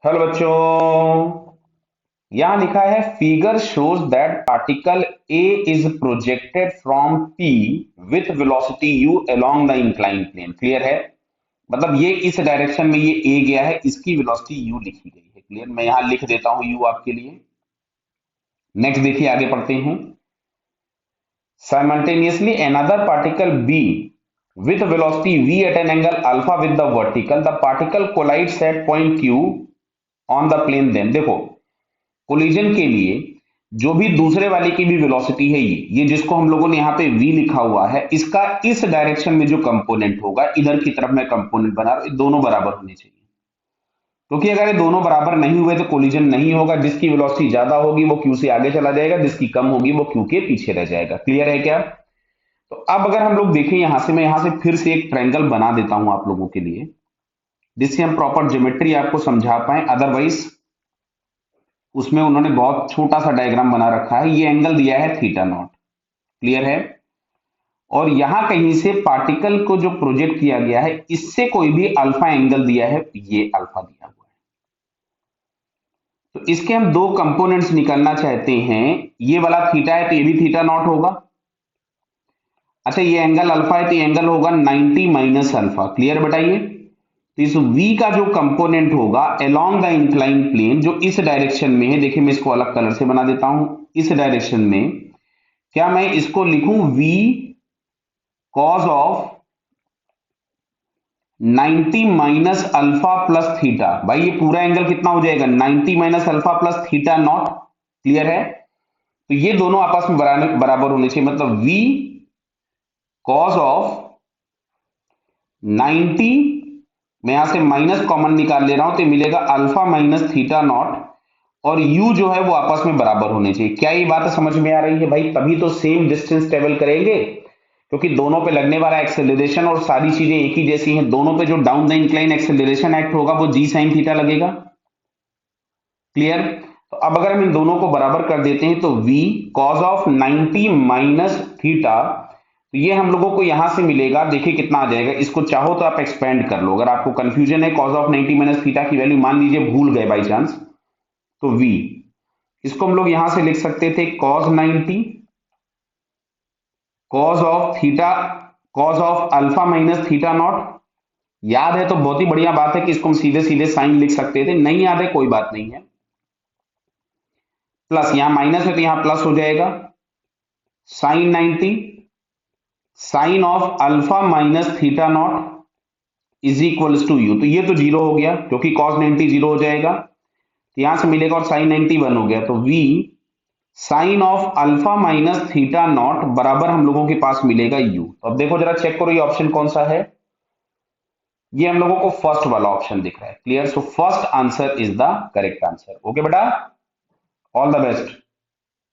Hello बच्चों। यहां लिखा है figure shows that particle A is projected from P with velocity u along the inclined plane. Clear है? मतलब ये इस डायरेक्शन में ये ए गया है, इसकी वेलोसिटी यू लिखी गई है। क्लियर? मैं यहां लिख देता हूं यू आपके लिए। नेक्स्ट देखिए, आगे पढ़ते हैं। Simultaneously another particle be with velocity v at an angle alpha with the vertical, the particle collides at point q on the plane। then देखो, कोलिजन के लिए जो भी दूसरे वाले की भी वेलोसिटी है, ये जिसको हम लोगों ने यहाँ पे v लिखा हुआ है, इसका इस डायरेक्शन में जो कंपोनेंट होगा, इधर की तरफ मैं कंपोनेंट बना रहा हूं, दोनों बराबर होने चाहिए। क्योंकि अगर ये दोनों बराबर नहीं हुए तो कोलिजन नहीं होगा। जिसकी वेलोसिटी ज्यादा होगी वो क्यू से आगे चला जाएगा, जिसकी कम होगी वो क्यू के पीछे रह जाएगा। क्लियर है क्या? तो अब अगर हम लोग देखें यहां से, मैं यहां से फिर से एक ट्रायंगल बना देता हूं आप लोगों के लिए, जिससे हम प्रॉपर ज्योमेट्री आपको समझा पाए। अदरवाइज उसमें उन्होंने बहुत छोटा सा डायग्राम बना रखा है। ये एंगल दिया है थीटा नॉट। क्लियर है? और यहां कहीं से पार्टिकल को जो प्रोजेक्ट किया गया है, इससे कोई भी अल्फा एंगल दिया है, ये अल्फा दिया हुआ है। तो इसके हम दो कंपोनेंट्स निकालना चाहते हैं। ये वाला थीटा है तो ये भी थीटा नॉट होगा। अच्छा, ये एंगल अल्फा है तो ये एंगल होगा 90 माइनस अल्फा। क्लियर? बताइए। तो इस v का जो कंपोनेंट होगा अलोंग द इंक्लाइन प्लेन, जो इस डायरेक्शन में है, देखिए मैं इसको अलग कलर से बना देता हूं। इस डायरेक्शन में क्या मैं इसको लिखूं v cause of 90 minus alpha plus theta. भाई ये पूरा एंगल कितना हो जाएगा? 90 minus alpha plus theta naught. Clear है? तो ये दोनों आपस में बराबर होने चाहिए। मतलब v कॉज ऑफ 90, मैं यहां से माइनस कॉमन निकाल ले रहा हूं तो मिलेगा अल्फा माइनस थीटा नॉट, और u जो है वो आपस में बराबर होने चाहिए। क्या ये बात समझ में आ रही है भाई? तभी तो सेम डिस्टेंस ट्रेवल करेंगे, क्योंकि दोनों पे लगने वाला एक्सेलरेशन और सारी चीजें एक ही जैसी हैं। दोनों पे जो down the incline acceleration act होगा वो जी साइन थीटा लगेगा। क्लियर? तो अब अगर हम इन दोनों को बराबर कर देते हैं तो v cause of 90 minus theta, तो ये हम लोगों को यहां से मिलेगा। देखिए कितना आ जाएगा। इसको चाहो तो आप एक्सपेंड कर लो। अगर आपको कंफ्यूजन है, कॉज ऑफ 90 माइनस थीटा की वैल्यू मान लीजिए भूल गए बाई चांस, तो v इसको हम लोग यहां से लिख सकते थे cos 90 cos of theta, cos of alpha minus theta not. याद है तो बहुत ही बढ़िया बात है कि इसको हम सीधे सीधे साइन लिख सकते थे। नहीं याद है कोई बात नहीं है। प्लस यहां माइनस है तो यहां प्लस हो जाएगा। Sine 90 sine of alpha minus theta naught is equals to u. तो ये तो जीरो हो गया क्योंकि कॉस 90 जीरो हो जाएगा, तो यहां से मिलेगा, और साइन 90 वन हो गया। तो v sine of alpha minus theta naught बराबर हम लोगों के पास मिलेगा u। तो अब देखो जरा चेक करो ये ऑप्शन कौन सा है। ये हम लोगों को फर्स्ट वाला ऑप्शन दिख रहा है। Clear? So first answer is the correct answer. Okay बेटा, ऑल द बेस्ट।